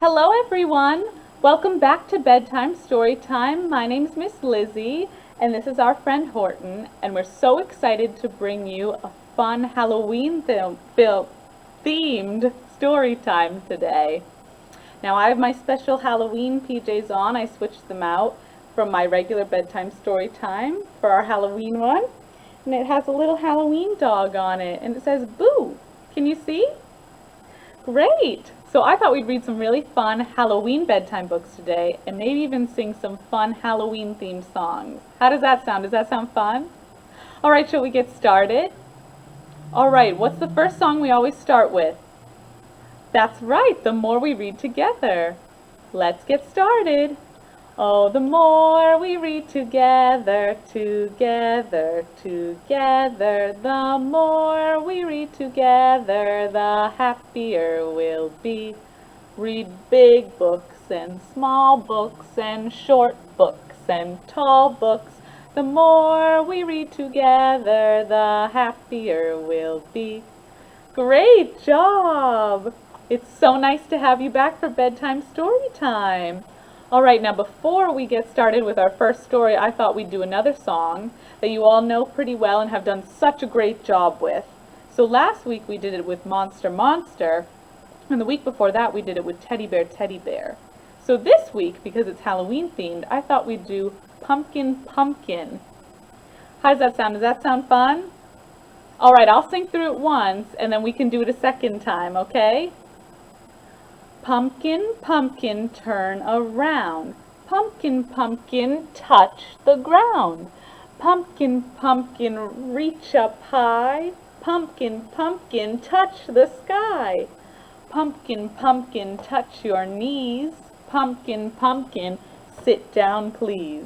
Hello everyone! Welcome back to Bedtime Storytime. My name's Miss Lizzie and this is our friend Horton, and we're so excited to bring you a fun Halloween themed story time today. Now I have my special Halloween PJs on. I switched them out from my regular bedtime story time for our Halloween one. And it has a little Halloween dog on it and it says Boo. Can you see? Great! So I thought we'd read some really fun Halloween bedtime books today and maybe even sing some fun Halloween themed songs. How does that sound? Does that sound fun? Alright, shall we get started? Alright, what's the first song we always start with? That's right, The More We Read Together. Let's get started. Oh, the more we read together, together, together, the more we read together, the happier we'll be. Read big books and small books and short books and tall books. The more we read together, the happier we'll be. Great job! It's so nice to have you back for bedtime story time. Alright, now before we get started with our first story, I thought we'd do another song that you all know pretty well and have done such a great job with. So last week we did it with Monster Monster, and the week before that we did it with Teddy Bear Teddy Bear. So this week, because it's Halloween themed, I thought we'd do Pumpkin Pumpkin. How does that sound? Does that sound fun? Alright, I'll sing through it once and then we can do it a second time, okay? Pumpkin, pumpkin, turn around. Pumpkin, pumpkin, touch the ground. Pumpkin, pumpkin, reach up high. Pumpkin, pumpkin, touch the sky. Pumpkin, pumpkin, touch your knees. Pumpkin, pumpkin, sit down please.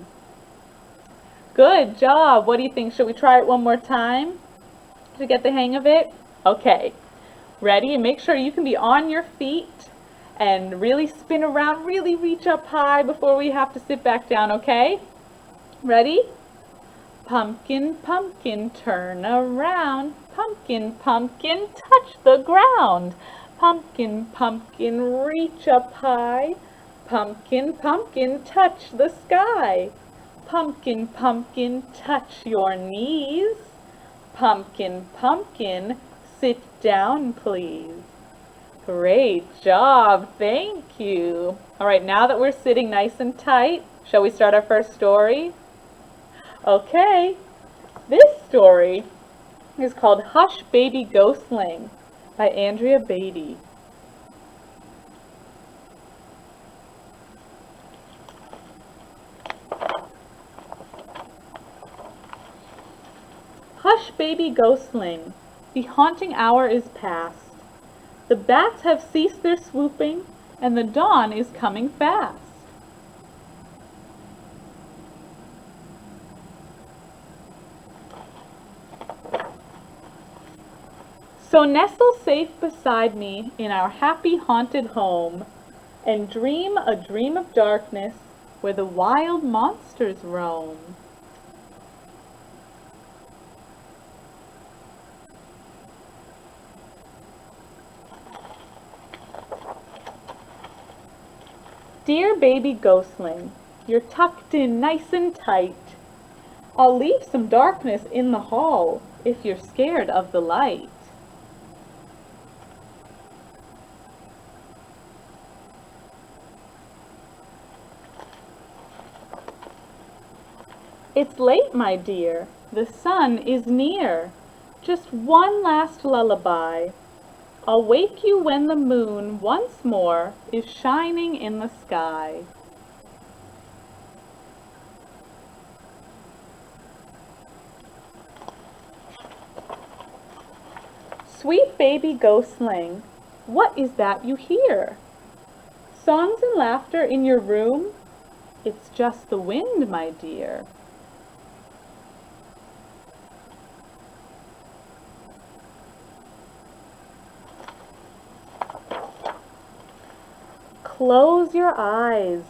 Good job. What do you think? Should we try it one more time to get the hang of it? Okay. Ready? And make sure you can be on your feet and really spin around, really reach up high before we have to sit back down, okay? Ready? Pumpkin, pumpkin, turn around. Pumpkin, pumpkin, touch the ground. Pumpkin, pumpkin, reach up high. Pumpkin, pumpkin, touch the sky. Pumpkin, pumpkin, touch your knees. Pumpkin, pumpkin, sit down please. Great job, thank you. Alright, now that we're sitting nice and tight, shall we start our first story? Okay, this story is called Hush Baby Ghostling by Andrea Beatty. Hush baby ghostling, the haunting hour is past. The bats have ceased their swooping, and the dawn is coming fast. So nestle safe beside me in our happy haunted home, and dream a dream of darkness where the wild monsters roam. Dear baby ghostling, you're tucked in nice and tight. I'll leave some darkness in the hall if you're scared of the light. It's late, my dear. The sun is near. Just one last lullaby. I'll wake you when the moon once more is shining in the sky. Sweet baby ghostling, what is that you hear? Songs and laughter in your room? It's just the wind, my dear. Close your eyes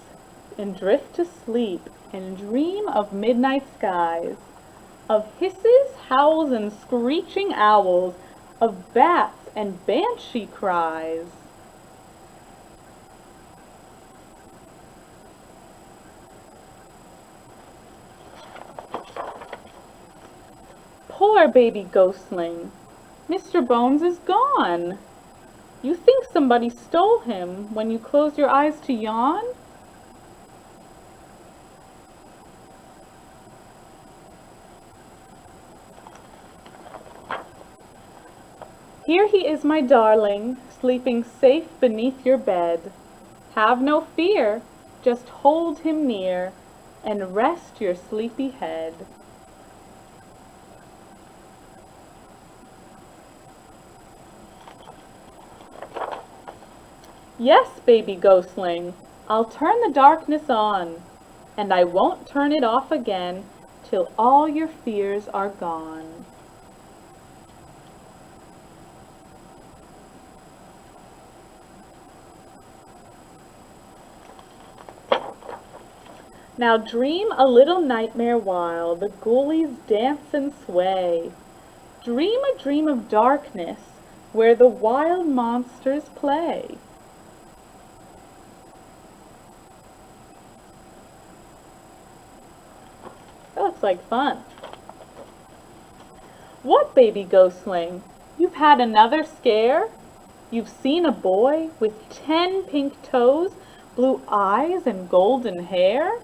and drift to sleep and dream of midnight skies, of hisses, howls, and screeching owls, of bats and banshee cries. poor baby ghostling. Mr. Bones is gone. You think somebody stole him when you close your eyes to yawn? Here he is, my darling, sleeping safe beneath your bed. Have no fear, just hold him near and rest your sleepy head. Yes, baby ghostling, I'll turn the darkness on, and I won't turn it off again till all your fears are gone. Now dream a little nightmare while the ghoulies dance and sway. Dream a dream of darkness where the wild monsters play. That looks like fun. What, baby ghostling? You've had another scare? You've seen a boy with 10 pink toes, blue eyes, and golden hair?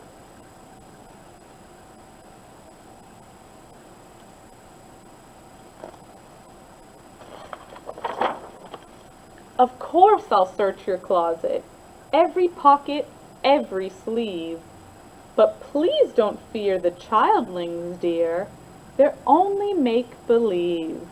Of course I'll search your closet, every pocket, every sleeve. But please don't fear the childlings, dear. They're only make-believe.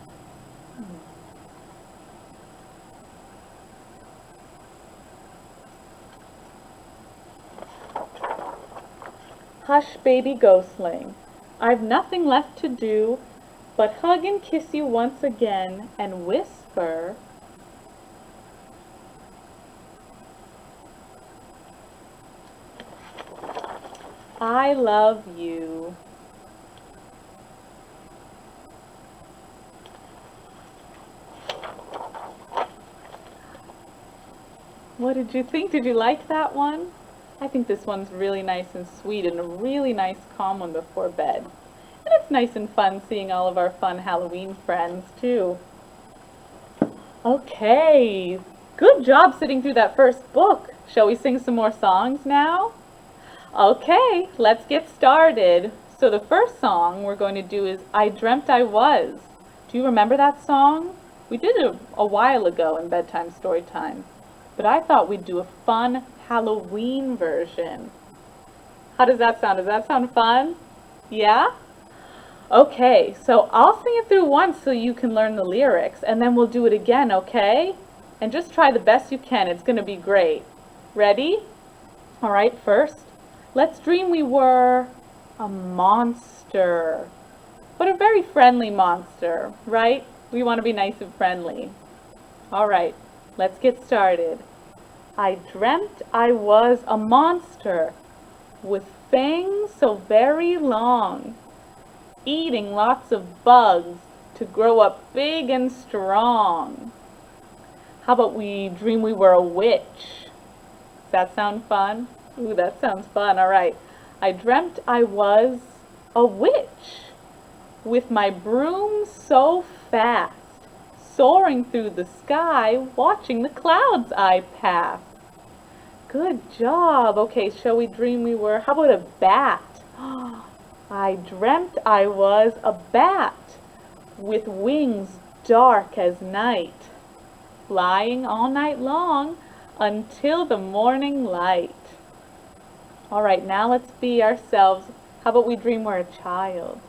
Hush, baby ghostling. I've nothing left to do but hug and kiss you once again and whisper, I love you. What did you think? Did you like that one? I think this one's really nice and sweet and a really nice calm one before bed. And it's nice and fun seeing all of our fun Halloween friends too. Okay, good job sitting through that first book. Shall we sing some more songs now? Okay, let's get started. So the first song we're going to do is I Dreamt I Was. Do you remember that song? We did it a while ago in Bedtime Storytime, but I thought we'd do a fun Halloween version. How does that sound? Does that sound fun? Yeah? Okay, so I'll sing it through once so you can learn the lyrics, and then we'll do it again, okay? And just try the best you can. It's going to be great. Ready? All right, first. Let's dream we were a monster, but a very friendly monster, right? We want to be nice and friendly. All right, let's get started. I dreamt I was a monster with fangs so very long, eating lots of bugs to grow up big and strong. How about we dream we were a witch? Does that sound fun? Ooh, that sounds fun. All right. I dreamt I was a witch with my broom so fast, soaring through the sky, watching the clouds I pass. Good job. Okay, shall we dream we were, how about a bat? I dreamt I was a bat with wings dark as night, flying all night long until the morning light. All right, now let's be ourselves. How about we dream we're a child?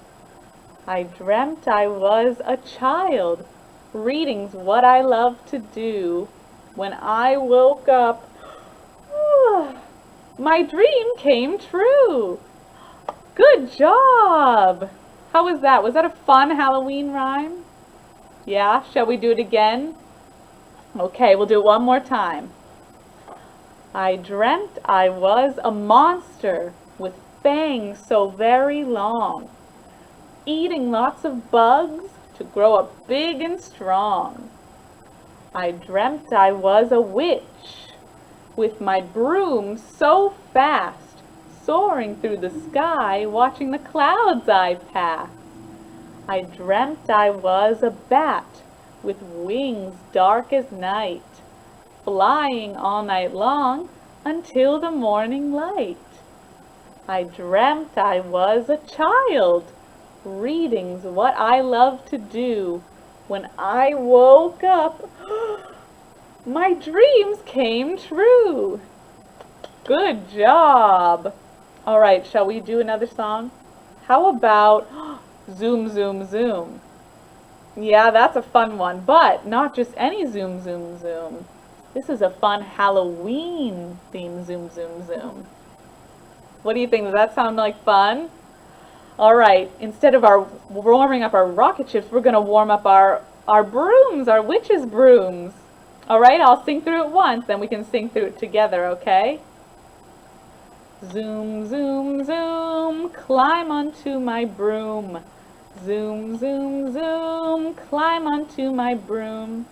I dreamt I was a child. Reading's what I love to do. When I woke up, my dream came true. Good job. How was that? Was that a fun Halloween rhyme? Yeah, shall we do it again? Okay, we'll do it one more time. I dreamt I was a monster with fangs so very long, eating lots of bugs to grow up big and strong. I dreamt I was a witch with my broom so fast, soaring through the sky, watching the clouds I pass. I dreamt I was a bat with wings dark as night, flying all night long until the morning light. I dreamt I was a child. Reading's what I love to do. When I woke up, my dreams came true. Good job. All right, shall we do another song? How about Zoom, Zoom, Zoom? Yeah, that's a fun one, but not just any Zoom, Zoom, Zoom. This is a fun Halloween themed Zoom, Zoom, Zoom. What do you think? Does that sound like fun? All right, instead of warming up our rocket ships, we're going to warm up our brooms, our witches' brooms. All right, I'll sing through it once, then we can sing through it together, okay? Zoom, zoom, zoom, climb onto my broom. Zoom, zoom, zoom, climb onto my broom.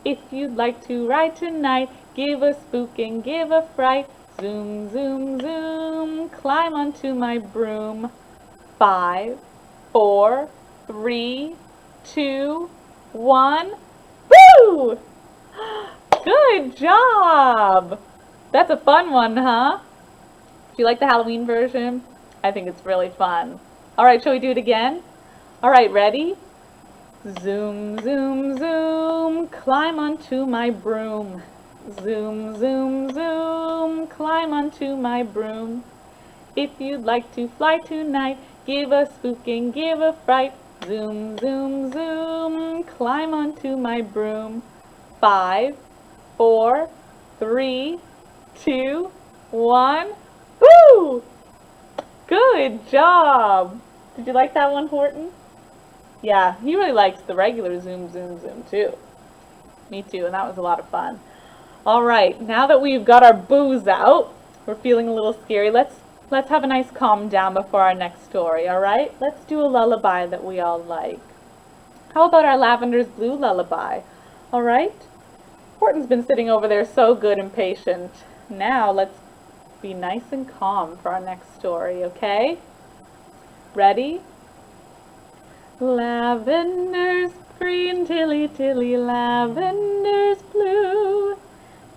If you'd like to ride tonight, give a spook and give a fright. Zoom, zoom, zoom, climb onto my broom. 5, 4, 3, 2, 1. Woo! Good job! That's a fun one, huh? Do you like the Halloween version? I think it's really fun. All right, shall we do it again? All right, ready? Zoom, zoom, zoom, climb onto my broom. Zoom, zoom, zoom, climb onto my broom. If you'd like to fly tonight, give a spook and give a fright. Zoom, zoom, zoom, climb onto my broom. 5, 4, 3, 2, 1. Woo! Good job! Did you like that one, Horton? Yeah, he really likes the regular Zoom, Zoom, Zoom too. Me too, and that was a lot of fun. All right, now that we've got our booze out, we're feeling a little scary. Let's have a nice calm down before our next story, all right? Let's do a lullaby that we all like. How about our Lavender's Blue lullaby? All right? Horton's been sitting over there so good and patient. Now let's be nice and calm for our next story, okay? Ready? Lavender's green, tilly, tilly, lavender's blue.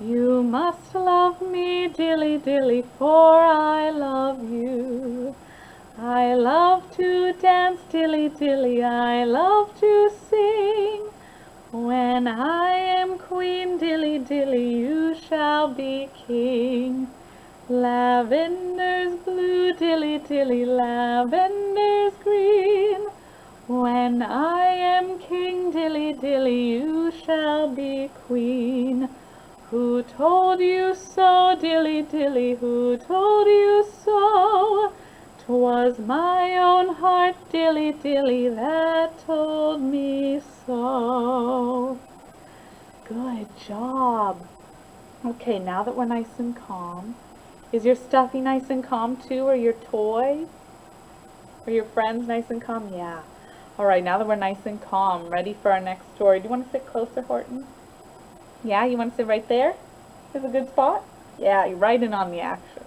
You must love me, dilly, dilly, for I love you. I love to dance, dilly, dilly, I love to sing. When I am queen, dilly, dilly, you shall be king. Lavender's blue, dilly, dilly, lavender's green. When I am king, dilly, dilly, you shall be queen. Who told you so, dilly, dilly, who told you so? 'Twas my own heart, dilly, dilly, that told me so. Good job. Okay, now that we're nice and calm, is your stuffy nice and calm too, or your toy? Or your friends nice and calm? Yeah. All right, now that we're nice and calm, ready for our next story. Do you want to sit closer, Horton? Yeah, you want to sit right there? Is a good spot? Yeah, you're right in on the action.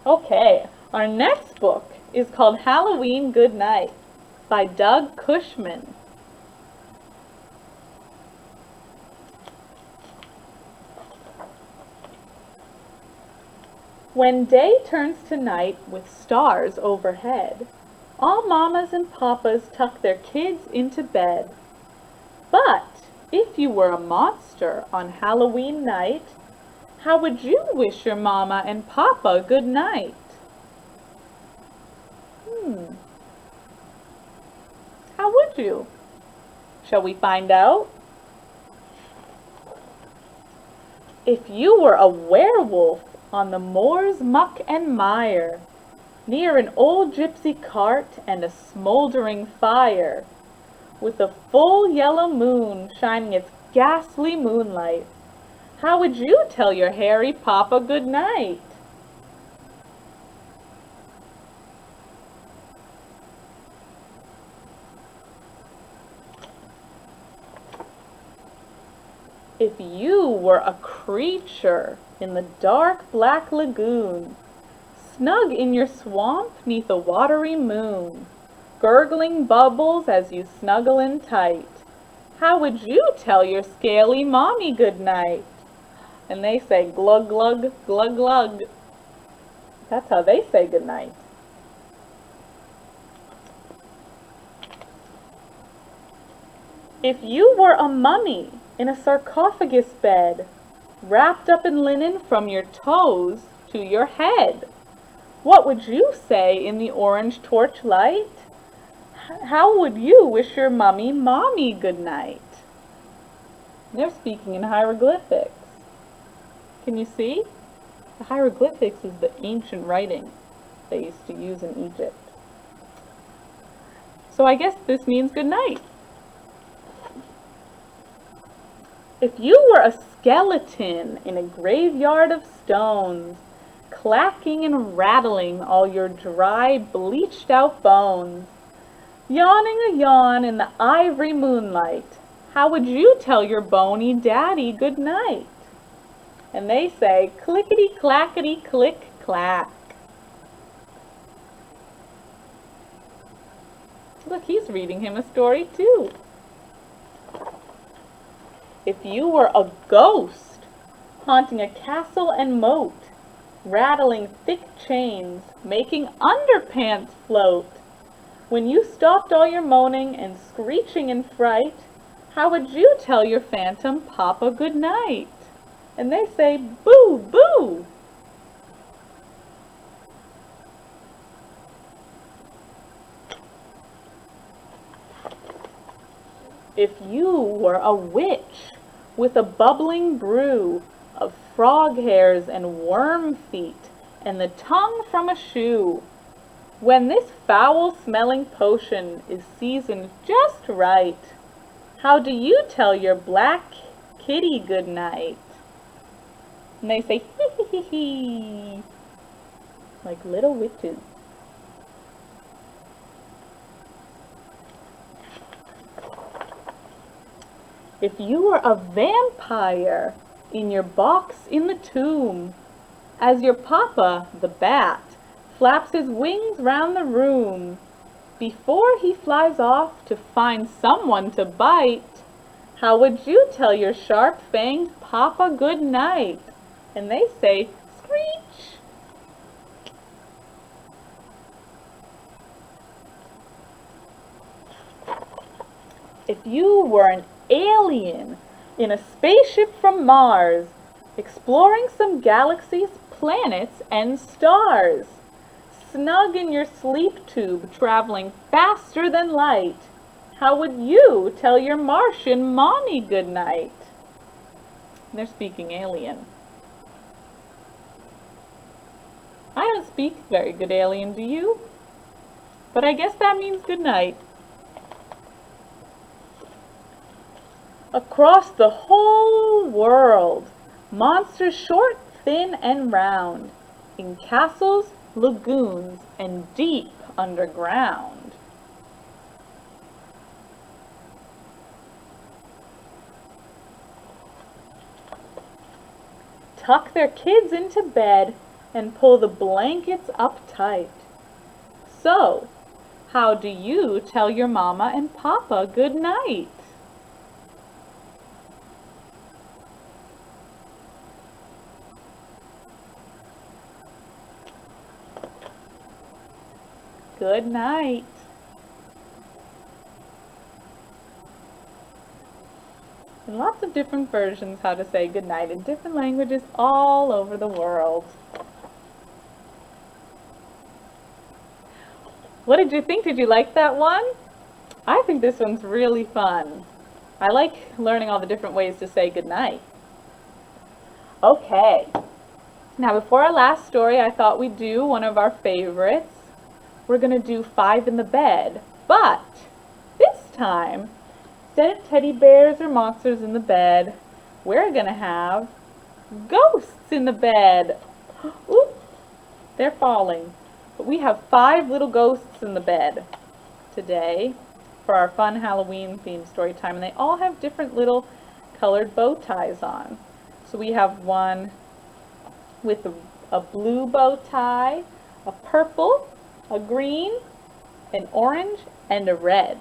Okay, our next book is called Halloween Good Night by Doug Cushman. When day turns to night with stars overhead, all mamas and papas tuck their kids into bed. But if you were a monster on Halloween night, how would you wish your mama and papa good night? How would you? Shall we find out? If you were a werewolf on the moor's muck and mire, near an old gypsy cart and a smoldering fire, with a full yellow moon shining its ghastly moonlight, how would you tell your hairy papa good night? If you were a creature in the dark black lagoon, snug in your swamp 'neath a watery moon, gurgling bubbles as you snuggle in tight. How would you tell your scaly mommy good night? And they say glug glug, glug glug. That's how they say good night. If you were a mummy in a sarcophagus bed, wrapped up in linen from your toes to your head, what would you say in the orange torchlight? How would you wish your mummy mommy good night? They're speaking in hieroglyphics. Can you see? The hieroglyphics is the ancient writing they used to use in Egypt. So I guess this means good night. If you were a skeleton in a graveyard of stones, clacking and rattling all your dry, bleached out bones, yawning a yawn in the ivory moonlight, how would you tell your bony daddy good night? And they say clickety clackety click clack. Look, he's reading him a story too. If you were a ghost haunting a castle and moat, rattling thick chains, making underpants float, when you stopped all your moaning and screeching in fright, how would you tell your phantom papa good night? And they say boo boo. If you were a witch with a bubbling brew of frog hairs and worm feet and the tongue from a shoe, when this foul-smelling potion is seasoned just right, how do you tell your black kitty good night? And they say hee hee hee hee, like little witches. If you were a vampire in your box in the tomb, as your papa, the bat, flaps his wings round the room, before he flies off to find someone to bite, how would you tell your sharp-fanged papa good night? And they say, screech. If you were an alien in a spaceship from Mars, exploring some galaxies, planets, and stars, snug in your sleep tube, traveling faster than light, how would you tell your Martian mommy good night? And they're speaking alien. I don't speak very good alien, do you? But I guess that means good night. Across the whole world, monsters short, thin, and round, in castles, lagoons, and deep underground. Tuck their kids into bed and pull the blankets up tight. So, how do you tell your mama and papa good night? Good night. And lots of different versions how to say good night in different languages all over the world. What did you think? Did you like that one? I think this one's really fun. I like learning all the different ways to say good night. Okay. Now before our last story, I thought we'd do one of our favorites. We're going to do 5 in the bed, but this time, instead of teddy bears or monsters in the bed, we're going to have ghosts in the bed. Oops, they're falling. But we have 5 little ghosts in the bed today for our fun Halloween themed story time, and they all have different little colored bow ties on. So we have one with a blue bow tie, a purple, a green, an orange, and a red.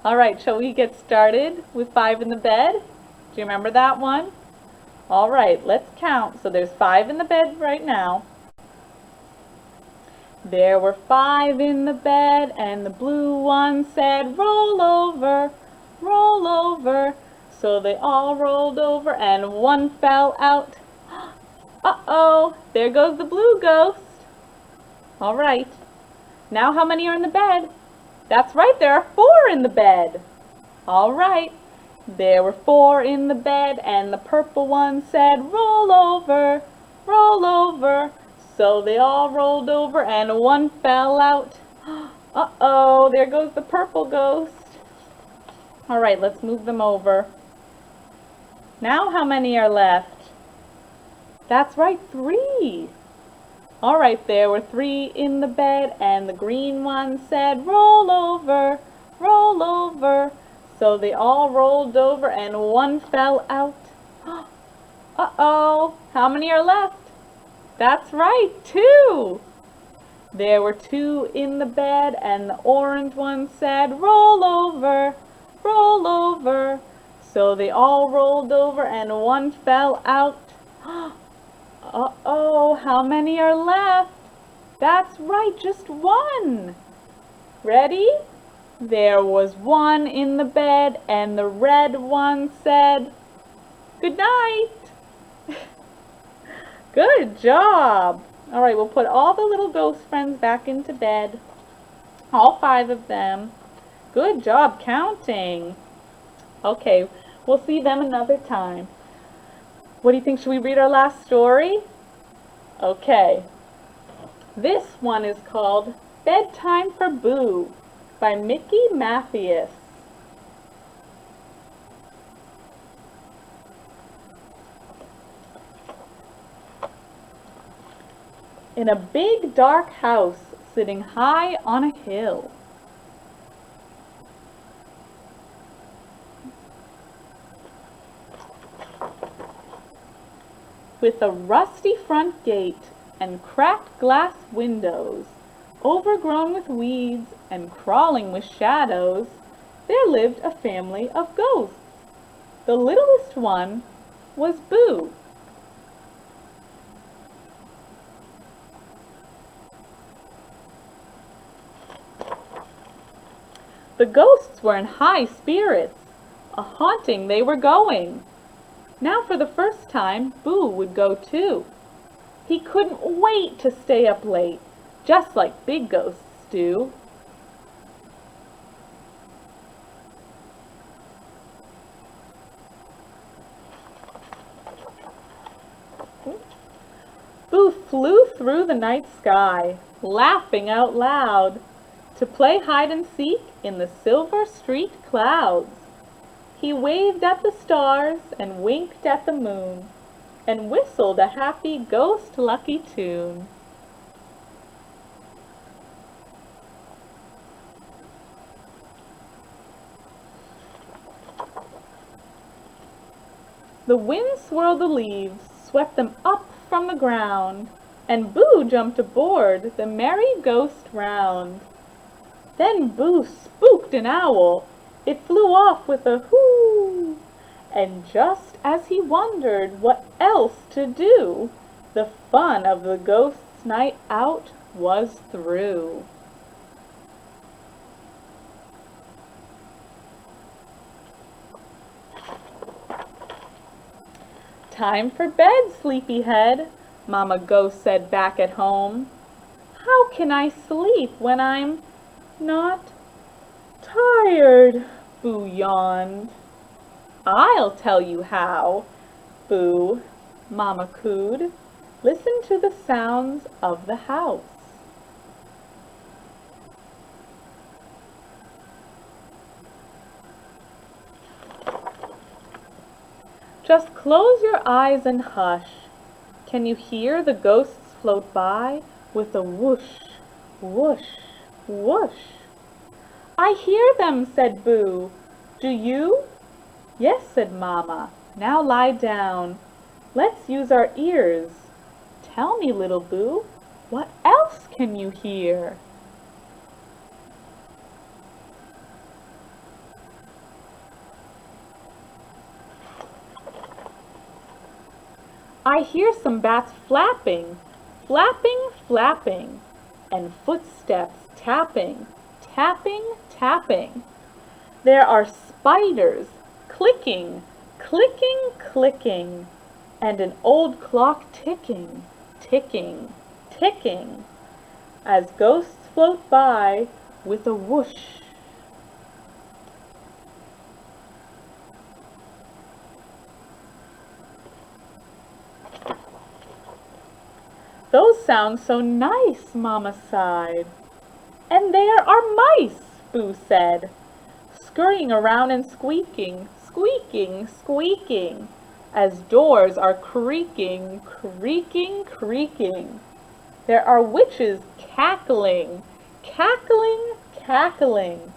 All right, shall we get started with 5 in the bed? Do you remember that one? All right, let's count. So there's 5 in the bed right now. There were 5 in the bed, and the blue one said, roll over, roll over. So they all rolled over, and one fell out. Uh-oh, there goes the blue ghost. All right, now how many are in the bed? That's right, there are 4 in the bed. All right, there were 4 in the bed, and the purple one said, roll over, roll over. So they all rolled over, and one fell out. Uh-oh, there goes the purple ghost. All right, let's move them over. Now how many are left? That's right, 3. All right, there were 3 in the bed, and the green one said, roll over, roll over. So they all rolled over, and one fell out. Uh-oh, how many are left? That's right, 2. There were 2 in the bed, and the orange one said, roll over, roll over. So they all rolled over, and one fell out. Uh-oh, how many are left? That's right, just 1. Ready? There was 1 in the bed, and the red one said, good night. Good job. All right, we'll put all the little ghost friends back into bed. All 5 of them. Good job counting. Okay, we'll see them another time. What do you think? Should we read our last story? Okay. This one is called Bedtime for Boo by Mickey Mathias. In a big dark house sitting high on a hill, with a rusty front gate and cracked glass windows, overgrown with weeds and crawling with shadows, there lived a family of ghosts. The littlest one was Boo. The ghosts were in high spirits. A haunting they were going. Now for the first time, Boo would go too. He couldn't wait to stay up late, just like big ghosts do. Boo flew through the night sky, laughing out loud, to play hide and seek in the silver-streaked clouds. He waved at the stars and winked at the moon, and whistled a happy ghost lucky tune. The wind swirled the leaves, swept them up from the ground, and Boo jumped aboard the merry ghost round. Then Boo spooked an owl. It flew off with a hoo, and just as he wondered what else to do, the fun of the ghost's night out was through. Time for bed, sleepyhead, Mama Ghost said back at home. How can I sleep when I'm not tired? Boo yawned. I'll tell you how, Boo, Mama cooed. Listen to the sounds of the house. Just close your eyes and hush. Can you hear the ghosts float by with a whoosh, whoosh, whoosh? I hear them, said Boo. Do you? Yes, said Mama. Now lie down. Let's use our ears. Tell me, little Boo, what else can you hear? I hear some bats flapping, flapping, flapping, and footsteps tapping, tapping, tapping. There are spiders clicking, clicking, clicking, and an old clock ticking, ticking, ticking, as ghosts float by with a whoosh. Those sound so nice, Mama sighed. And there are mice, Boo said, scurrying around and squeaking, squeaking, squeaking, as doors are creaking, creaking, creaking. There are witches cackling, cackling, cackling,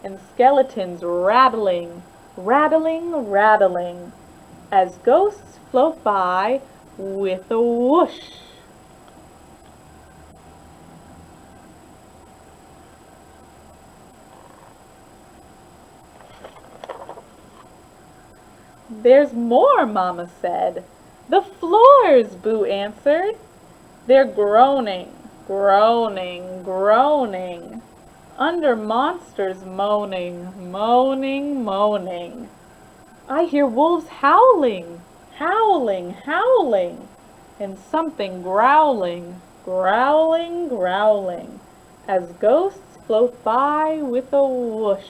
and skeletons rattling, rattling, rattling, as ghosts float by with a whoosh. There's more, Mama said. The floors, Boo answered. They're groaning, groaning, groaning, under monsters moaning, moaning, moaning. I hear wolves howling, howling, howling, and something growling, growling, growling, as ghosts float by with a whoosh.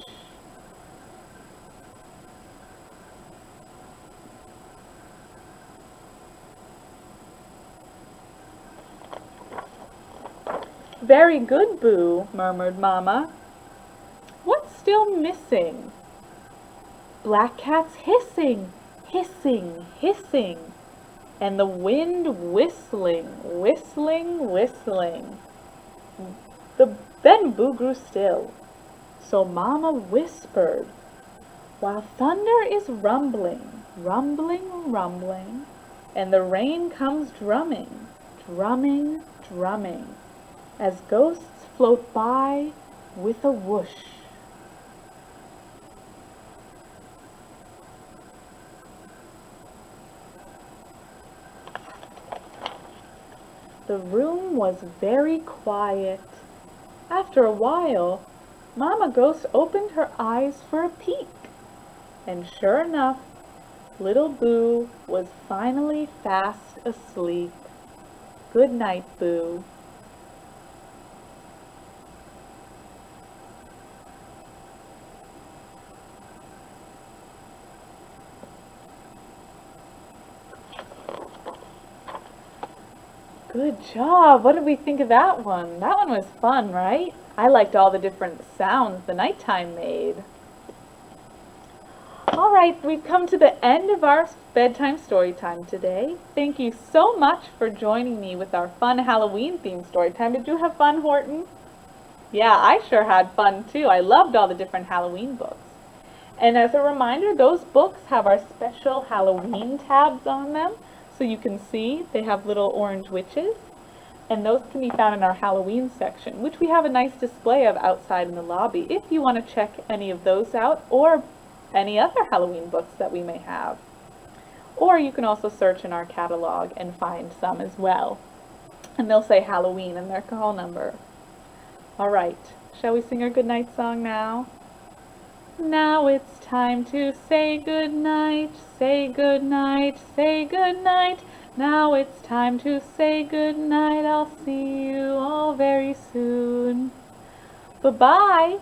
Very good, Boo, murmured Mama. What's still missing? Black cats hissing, hissing, hissing, and the wind whistling, whistling, whistling. Then Boo grew still, so Mama whispered, while thunder is rumbling, rumbling, rumbling, and the rain comes drumming, drumming, drumming, as ghosts float by with a whoosh. The room was very quiet. After a while, Mama Ghost opened her eyes for a peek, and sure enough, little Boo was finally fast asleep. Good night, Boo. Good job. What did we think of that one? That one was fun, right? I liked all the different sounds the nighttime made. All right, we've come to the end of our bedtime story time today. Thank you so much for joining me with our fun Halloween themed story time. Did you have fun, Horton? Yeah, I sure had fun too. I loved all the different Halloween books. And as a reminder, those books have our special Halloween tabs on them. So you can see they have little orange witches, and those can be found in our Halloween section, which we have a nice display of outside in the lobby if you want to check any of those out or any other Halloween books that we may have. Or you can also search in our catalog and find some as well. And they'll say Halloween in their call number. All right, shall we sing our goodnight song now? Now it's time to say good night, say good night, say good night. Now it's time to say good night. I'll see you all very soon. Bye-bye.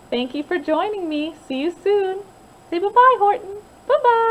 Thank you for joining me. See you soon. Say bye-bye, Horton. Bye-bye.